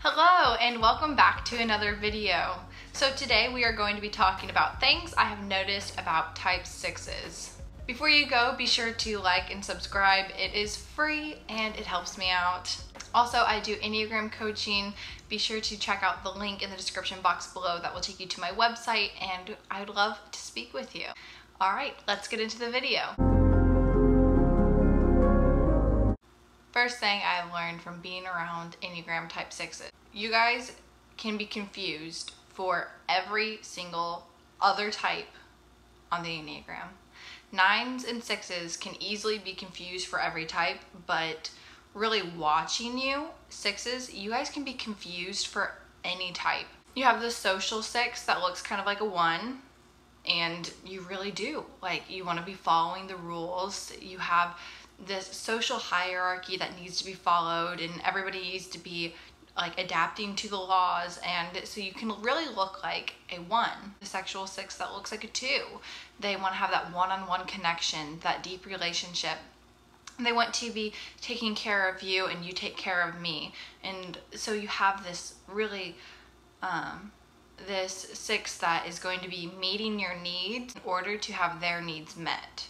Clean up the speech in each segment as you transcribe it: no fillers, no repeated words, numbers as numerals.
Hello and welcome back to another video. So today we are going to be talking about things I have noticed about type 6s. Before you go, be sure to like and subscribe. It is free and it helps me out. Also, I do Enneagram coaching. Be sure to check out the link in the description box below. That will take you to my website and I would love to speak with you. All right, let's get into the video. First thing I've learned from being around Enneagram type 6s. You guys can be confused for every single other type on the Enneagram. 9s and 6s can easily be confused for every type, but really watching you, 6s, you guys can be confused for any type. You have the social 6 that looks kind of like a 1, and you really do. Like, you want to be following the rules. You have this social hierarchy that needs to be followed, and everybody needs to be like adapting to the laws, and so you can really look like a 1. The sexual 6 that looks like a 2. They want to have that one-on-one connection, that deep relationship. They want to be taking care of you and you take care of me. And so you have this really this 6 that is going to be meeting your needs in order to have their needs met.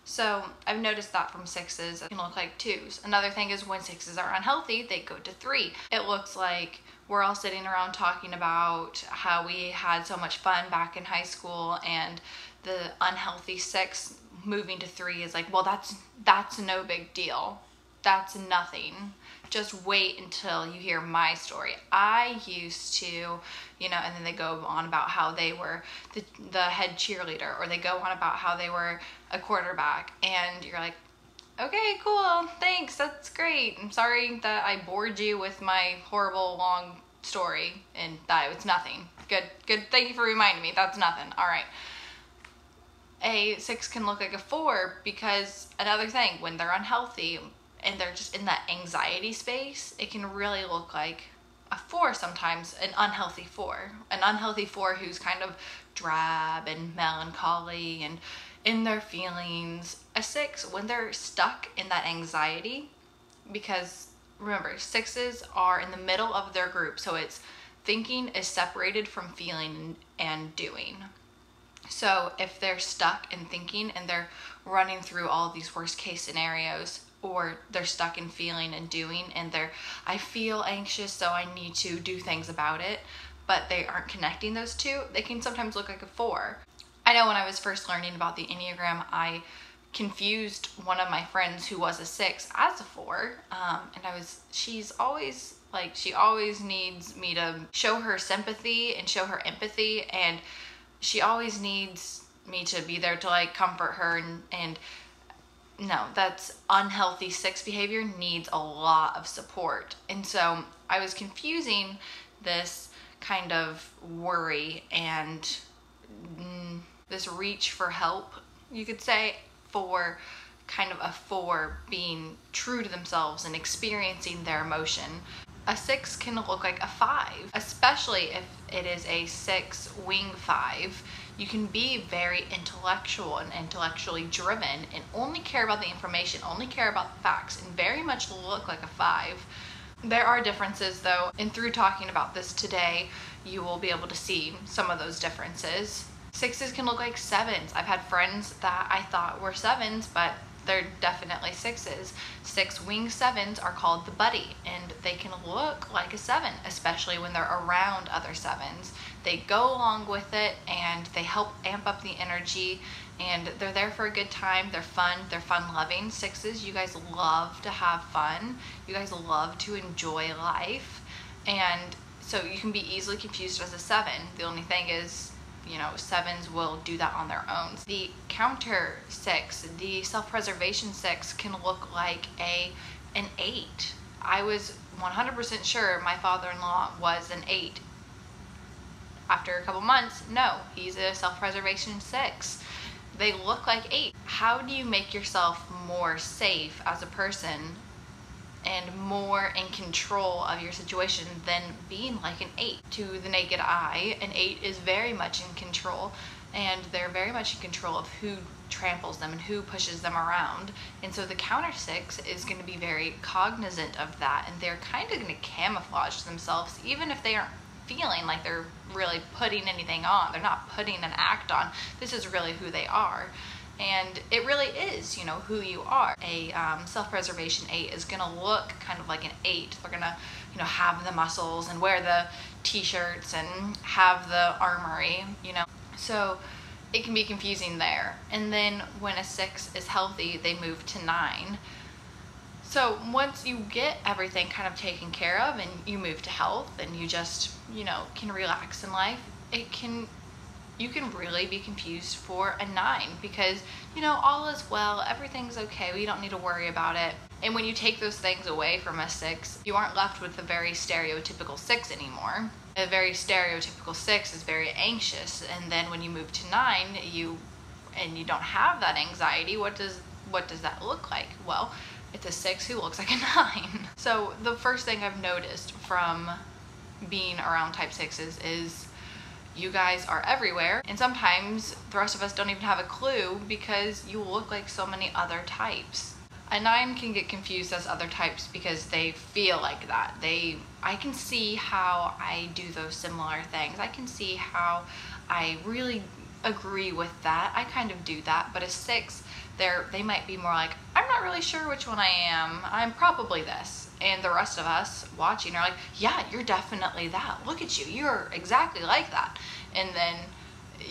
So I've noticed that from 6s, it can look like 2s. Another thing is when 6s are unhealthy, they go to 3. It looks like we're all sitting around talking about how we had so much fun back in high school, and the unhealthy 6 moving to 3 is like, well, that's no big deal. That's nothing. Just wait until you hear my story. I used to, and then they go on about how they were the head cheerleader, or they go on about how they were a quarterback, and you're like, okay, cool, thanks, that's great. I'm sorry that I bored you with my horrible long story, and that it was nothing. Good, thank you for reminding me, that's nothing, all right. A 6 can look like a 4 because another thing, when they're unhealthy, and they're just in that anxiety space, it can really look like a 4 sometimes, an unhealthy 4. An unhealthy 4 who's kind of drab and melancholy and in their feelings. A 6, when they're stuck in that anxiety, because remember, 6s are in the middle of their group, so it's thinking is separated from feeling and doing. So if they're stuck in thinking and they're running through all these worst case scenarios, or they're stuck in feeling and doing, and I feel anxious, so I need to do things about it, but they aren't connecting those two, they can sometimes look like a 4. I know when I was first learning about the Enneagram, I confused one of my friends who was a 6 as a 4, and she always needs me to show her sympathy and show her empathy, and she always needs me to be there to like comfort her, and no, that's unhealthy 6 behavior, needs a lot of support. And so I was confusing this kind of worry and this reach for help, you could say, for kind of a 4 being true to themselves and experiencing their emotion. A 6 can look like a 5, especially if it is a 6 wing 5. You can be very intellectual and intellectually driven and only care about the information, only care about the facts, and very much look like a 5. There are differences though, and through talking about this today, you will be able to see some of those differences. 6s can look like 7s. I've had friends that I thought were 7s, but they're definitely 6s. 6 wing 7s are called the buddy, and they can look like a 7, especially when they're around other 7s. They go along with it and they help amp up the energy, and they're there for a good time. They're fun loving. 6s, you guys love to have fun. You guys love to enjoy life, and so you can be easily confused as a 7. The only thing is, 7s will do that on their own. The counter 6, the self-preservation 6, can look like an 8. I was 100% sure my father-in-law was an 8. After a couple months, no, he's a self-preservation 6. They look like 8. How do you make yourself more safe as a person and more in control of your situation than being like an 8? To the naked eye, an 8 is very much in control. and they're very much in control of who tramples them and who pushes them around. And so the counter 6 is going to be very cognizant of that, and they're kind of going to camouflage themselves even if they aren't feeling like they're really putting anything on. They're not putting an act on. This is really who they are. And it really is, you know, who you are. A self-preservation 8 is going to look kind of like an 8. They're going to, you know, have the muscles and wear the t-shirts and have the armory, you know. So it can be confusing there. And then when a 6 is healthy, they move to 9. So once you get everything kind of taken care of and you move to health and you just, you know, can relax in life, you can really be confused for a 9 because, you know, all is well, everything's okay, we don't need to worry about it. And when you take those things away from a 6, you aren't left with a very stereotypical 6 anymore. A very stereotypical 6 is very anxious, and then when you move to 9, you don't have that anxiety, what does that look like? Well, it's a 6 who looks like a 9. So the first thing I've noticed from being around type 6s is you guys are everywhere, and sometimes the rest of us don't even have a clue because you look like so many other types. A 9 can get confused as other types because they feel like that. I can see how I do those similar things. I can see how I really agree with that. I kind of do that. But a 6, they might be more like, I'm not really sure which one I am. I'm probably this. And the rest of us watching are like, yeah, you're definitely that. Look at you. You're exactly like that. And then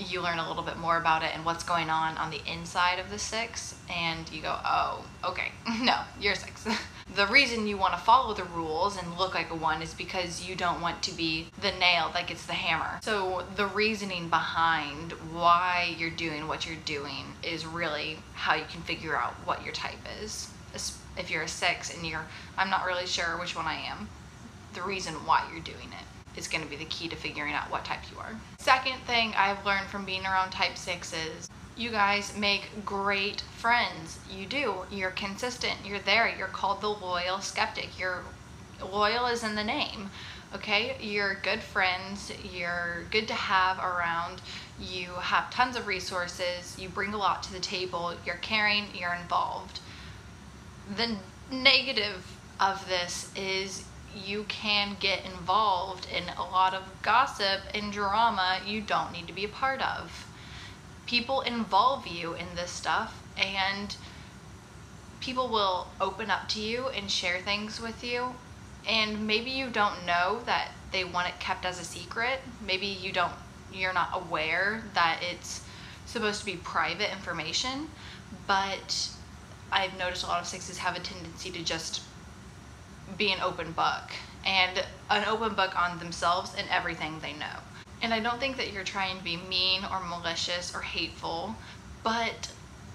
you learn a little bit more about it and what's going on the inside of the 6, and you go, oh, okay, no, you're 6. The reason you want to follow the rules and look like a 1 is because you don't want to be the nail that gets the hammer. So the reasoning behind why you're doing what you're doing is really how you can figure out what your type is. If you're a 6 and I'm not really sure which one I am, the reason why you're doing it is going to be the key to figuring out what type you are. Second thing I've learned from being around type 6s, you guys make great friends. You do. You're consistent. You're there. You're called the loyal skeptic. Loyal is in the name. Okay? You're good friends. You're good to have around. You have tons of resources. You bring a lot to the table. You're caring. You're involved. The negative of this is you can get involved in a lot of gossip and drama you don't need to be a part of. People involve you in this stuff, and people will open up to you and share things with you, and maybe you don't know that they want it kept as a secret. Maybe you're not aware that it's supposed to be private information, but I've noticed a lot of 6s have a tendency to just be an open book, and an open book on themselves and everything they know. And I don't think that you're trying to be mean or malicious or hateful, but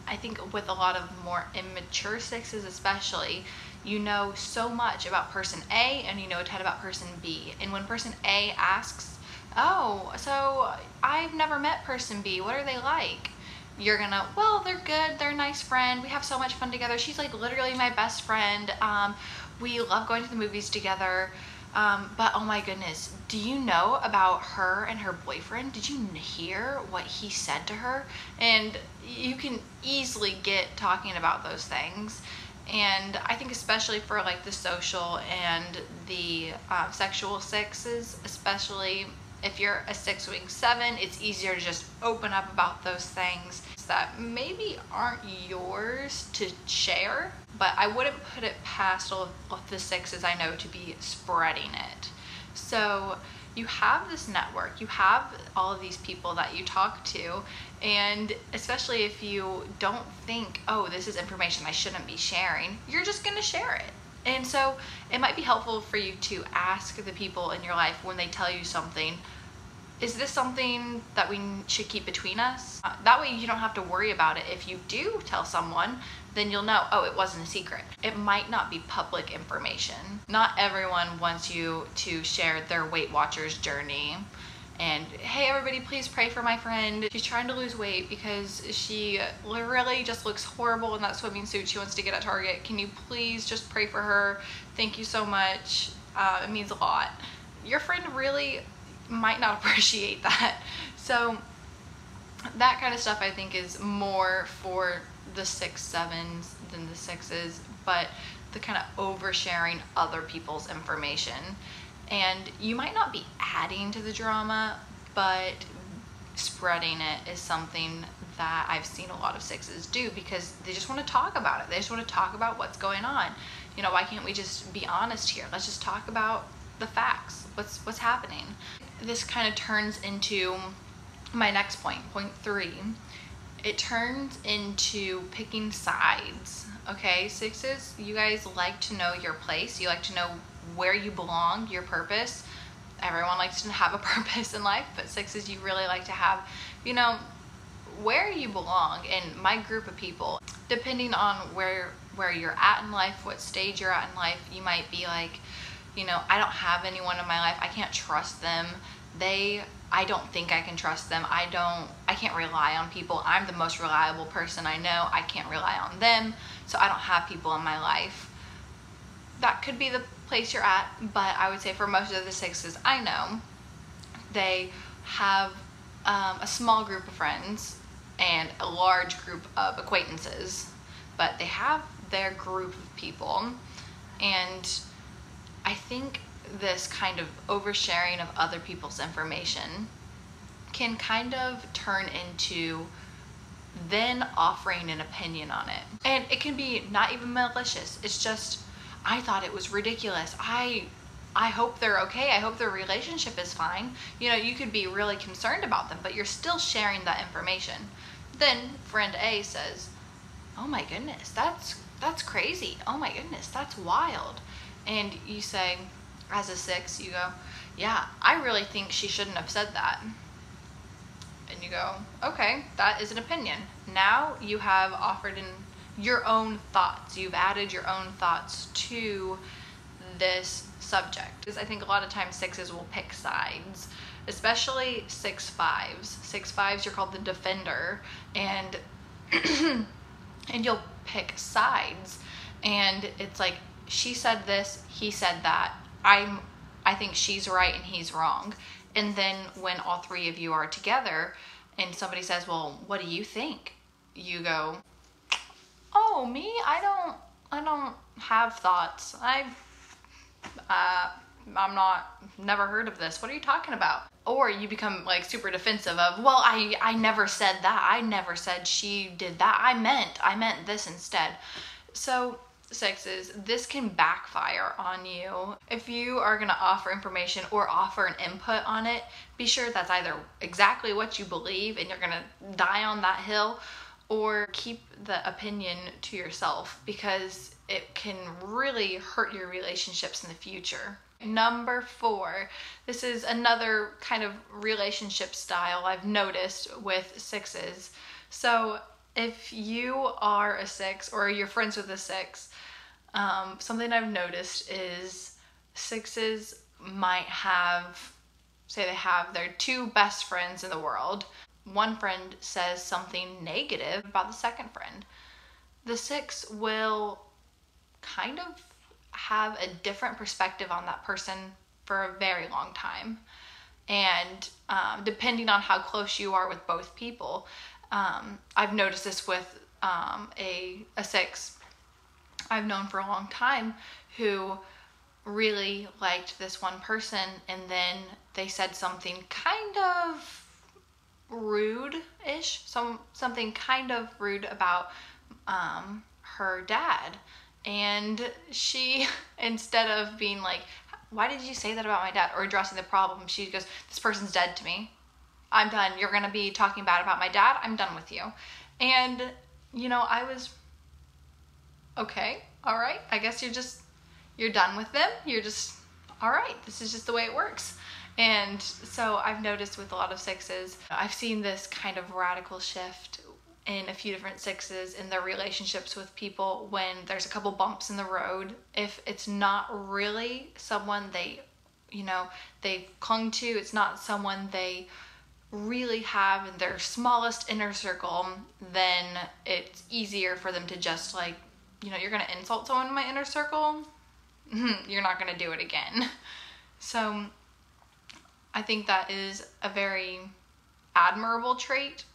I think with a lot of more immature 6s especially, you know so much about person A and you know a ton about person B. And when person A asks, oh, so I've never met person B, what are they like? You're gonna, well, they're good, they're a nice friend, we have so much fun together, she's like literally my best friend, we love going to the movies together, but oh my goodness, do you know about her and her boyfriend? Did you hear what he said to her? And you can easily get talking about those things. And I think especially for like the social and the sexual 6s, especially if you're a 6-wing 7, it's easier to just open up about those things that maybe aren't yours to share, but I wouldn't put it past all of the 6s I know to be spreading it. So you have this network, you have all of these people that you talk to, and especially if you don't think, oh, this is information I shouldn't be sharing, you're just gonna share it. And so it might be helpful for you to ask the people in your life when they tell you something, is this something that we should keep between us? That way you don't have to worry about it. If you do tell someone, then you'll know, oh, it wasn't a secret. It might not be public information. Not everyone wants you to share their Weight Watchers journey. And hey, everybody, please pray for my friend. She's trying to lose weight because she literally just looks horrible in that swimming suit she wants to get at Target. Can you please just pray for her? Thank you so much. It means a lot. Your friend really might not appreciate that. So That kind of stuff I think is more for the 6-7s than the 6s, but the kind of oversharing other people's information. And you might not be adding to the drama, but spreading it is something that I've seen a lot of 6s do, because they just want to talk about it. They just want to talk about what's going on. You know, why can't we just be honest here? Let's just talk about the facts. What's happening? This kind of turns into my next point, point 3. It turns into picking sides. Okay, 6s, you guys like to know your place. You like to know where you belong, your purpose. Everyone likes to have a purpose in life, but 6s, you really like to have, you know, where you belong in my group of people. Depending on where you're at in life, what stage you're at in life, you might be like, you know, I don't have anyone in my life. I can't trust them. I don't think I can trust them. I can't rely on people. I'm the most reliable person I know. I can't rely on them, so I don't have people in my life. That could be the place you're at, but I would say for most of the 6s I know, they have a small group of friends and a large group of acquaintances, but they have their group of people. And I think this kind of oversharing of other people's information can kind of turn into then offering an opinion on it. And it can be not even malicious. It's just, I thought it was ridiculous. I hope they're okay. I hope their relationship is fine. You know, you could be really concerned about them, but you're still sharing that information. Then friend A says, oh my goodness, that's crazy. Oh my goodness, that's wild. And you say, as a 6, you go, yeah, I really think she shouldn't have said that. And you go, okay, that is an opinion. Now you have offered in your own thoughts. You've added your own thoughts to this subject. Because I think a lot of times 6s will pick sides, especially 6-5s. 6-5s, you're called the defender, and and you'll pick sides. And it's like, she said this, he said that. I think she's right and he's wrong. And then when all 3 of you are together and somebody says, well, what do you think? You go, oh, me? I don't have thoughts. Never heard of this. What are you talking about? Or you become like super defensive of, well, I never said that. I never said she did that. I meant this instead. So 6s, this can backfire on you. If you are going to offer information or offer an input on it, be sure that's either exactly what you believe and you're going to die on that hill, or keep the opinion to yourself, because it can really hurt your relationships in the future. Number 4, this is another kind of relationship style I've noticed with 6s. So if you are a 6 or you're friends with a 6, something I've noticed is 6s might have, say they have their 2 best friends in the world. One friend says something negative about the second friend. The 6 will kind of have a different perspective on that person for a very long time. And depending on how close you are with both people, I've noticed this with a 6 I've known for a long time who really liked this one person, and then they said something kind of rude-ish, something kind of rude about her dad. And she, instead of being like, why did you say that about my dad, or addressing the problem, she goes, this person's dead to me. I'm done. You're going to be talking bad about my dad. I'm done with you. And, you know, I was, okay, all right. I guess you're done with them. You're just, all right, this is just the way it works. And so I've noticed with a lot of 6s, I've seen this kind of radical shift in a few different 6s in their relationships with people when there's a couple bumps in the road. If it's not really someone they've clung to, it's not someone they really have in their smallest inner circle, then it's easier for them to just like, you're going to insult someone in my inner circle, you're not going to do it again. So I think that is a very admirable trait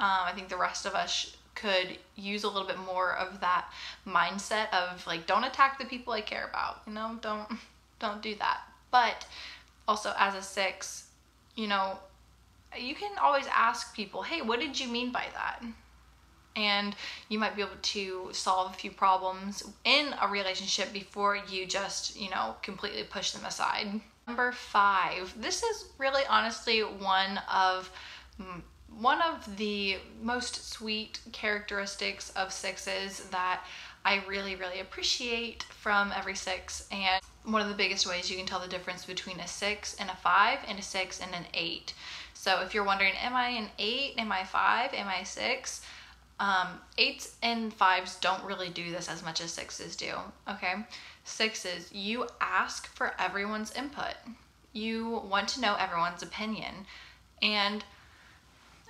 I think the rest of us could use a little bit more of that mindset of like, don't attack the people I care about, you know, don't do that. But also as a 6, you know, you can always ask people, hey, what did you mean by that? And you might be able to solve a few problems in a relationship before you just, you know, completely push them aside. Number 5, this is really honestly one of the most sweet characteristics of 6s that I really, really appreciate from every 6. And one of the biggest ways you can tell the difference between a 6 and a 5 and a 6 and an 8. So if you're wondering, am I an 8? Am I 5? Am I 6? 8s and 5s don't really do this as much as 6s do, okay? 6s, you ask for everyone's input. You want to know everyone's opinion. And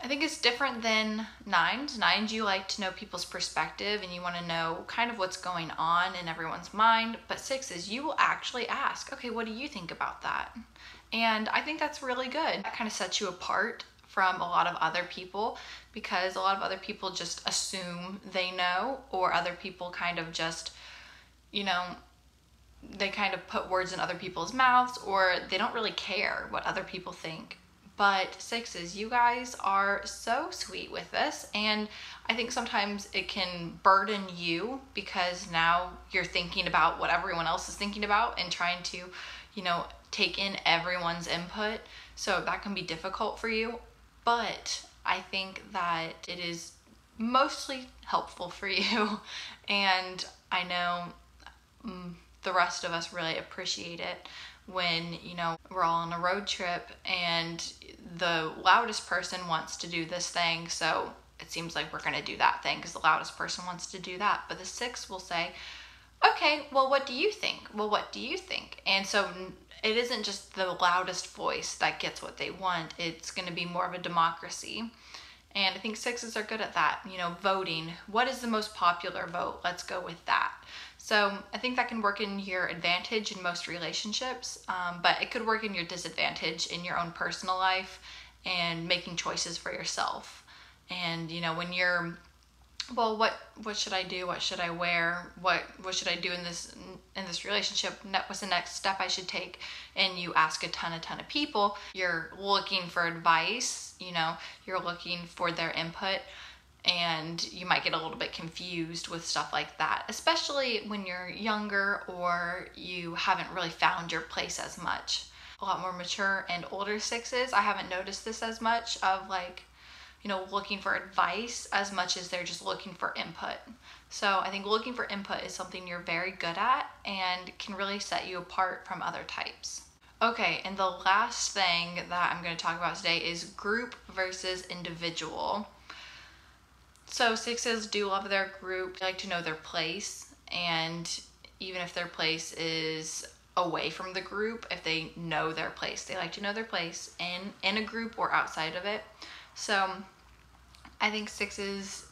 I think it's different than 9s. 9s, you like to know people's perspective and you want to know kind of what's going on in everyone's mind. But 6s, you will actually ask, okay, what do you think about that? And I think that's really good. That kind of sets you apart from a lot of other people, because a lot of other people just assume they know, or other people kind of just, you know, they kind of put words in other people's mouths, or they don't really care what other people think. But 6s, you guys are so sweet with this, and I think sometimes it can burden you because now you're thinking about what everyone else is thinking about and trying to, you know, take in everyone's input. So that can be difficult for you, but I think that it is mostly helpful for you, and I know the rest of us really appreciate it when, you know, we're all on a road trip and the loudest person wants to do this thing, so it seems like we're going to do that thing because the loudest person wants to do that. But the 6 will say, okay, well, what do you think? Well, what do you think? And so it isn't just the loudest voice that gets what they want. It's going to be more of a democracy. And I think 6s are good at that, you know, voting. What is the most popular vote? Let's go with that. So I think that can work in your advantage in most relationships, but it could work in your disadvantage in your own personal life and making choices for yourself. And, you know, when you're, well, what should I do? What should I wear? What should I do in this relationship? What's the next step I should take? And you ask a ton of people. You're looking for advice, you know, you're looking for their input, and you might get a little bit confused with stuff like that, especially when you're younger or you haven't really found your place as much. A lot more mature and older 6s, I haven't noticed this as much of, like, you know, looking for advice as much as they're just looking for input. So I think looking for input is something you're very good at and can really set you apart from other types. Okay, and the last thing that I'm going to talk about today is group versus individual. So 6s do love their group. They like to know their place, and even if their place is away from the group, if they know their place, they like to know their place in a group or outside of it. So I think 6s,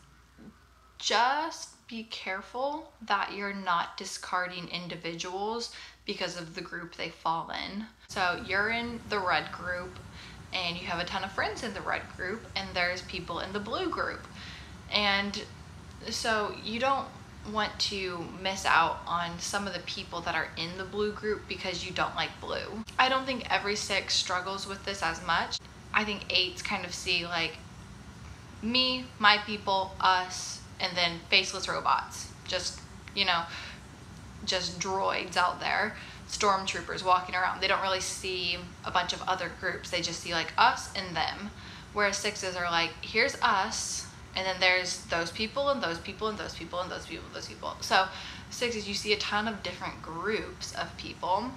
just be careful that you're not discarding individuals because of the group they fall in. So you're in the red group and you have a ton of friends in the red group, and there's people in the blue group. And so you don't want to miss out on some of the people that are in the blue group because you don't like blue. I don't think every 6 struggles with this as much. I think 8s kind of see like me, my people, us, and then faceless robots. Just, you know, just droids out there, stormtroopers walking around. They don't really see a bunch of other groups. They just see like us and them. Whereas 6s are like, here's us, and then there's those people and those people and those people and those people and those people. So 6s, you see a ton of different groups of people,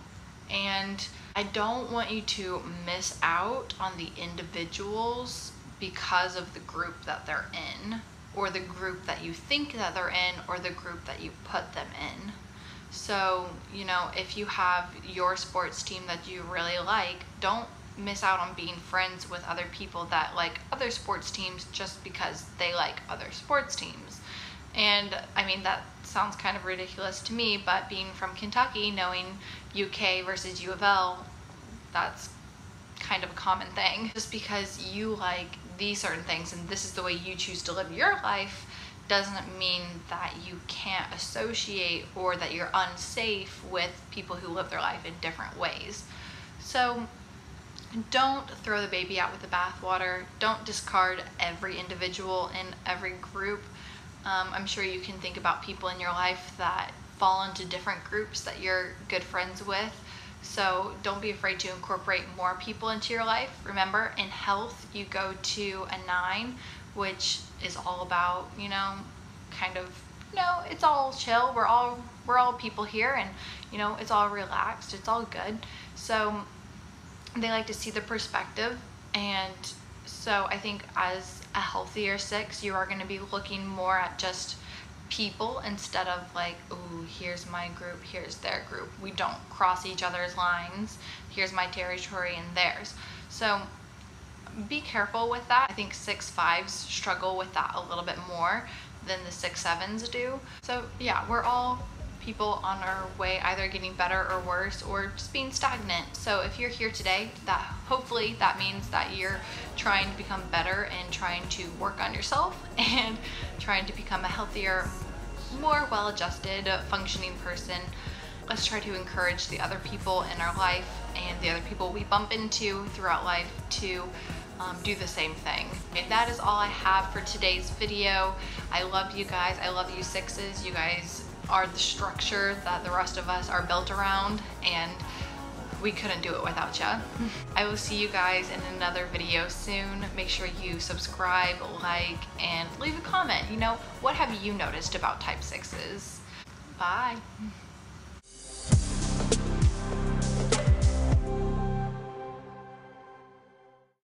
and I don't want you to miss out on the individuals because of the group that they're in, or the group that you think that they're in, or the group that you put them in. So, you know, if you have your sports team that you really like, don't miss out on being friends with other people that like other sports teams just because they like other sports teams. And I mean, that sounds kind of ridiculous to me, but being from Kentucky, knowing UK versus U of L, that's kind of a common thing. Just because you like these certain things and this is the way you choose to live your life doesn't mean that you can't associate or that you're unsafe with people who live their life in different ways. So don't throw the baby out with the bathwater. Don't discard every individual in every group. I'm sure you can think about people in your life that fall into different groups that you're good friends with. So don't be afraid to incorporate more people into your life. Remember, in health, you go to a 9, which is all about, kind of, it's all chill. We're all people here, and, it's all relaxed. It's all good. So they like to see the perspective. And so I think as a healthier 6, you are going to be looking more at just people instead of like, oh, here's my group, here's their group. We don't cross each other's lines. Here's my territory and theirs. So be careful with that. I think 6/5s struggle with that a little bit more than the 6/7s do. So yeah, we're all people on our way either getting better or worse or just being stagnant. So if you're here today, that hopefully that means that you're trying to become better and trying to work on yourself and trying to become a healthier, more well-adjusted, functioning person. Let's try to encourage the other people in our life and the other people we bump into throughout life to do the same thing. And that is all I have for today's video. I love you guys. I love you 6s. You guys are the structure that the rest of us are built around, and we couldn't do it without you. I will see you guys in another video soon. Make sure you subscribe, like, and leave a comment. What have you noticed about type 6s? Bye.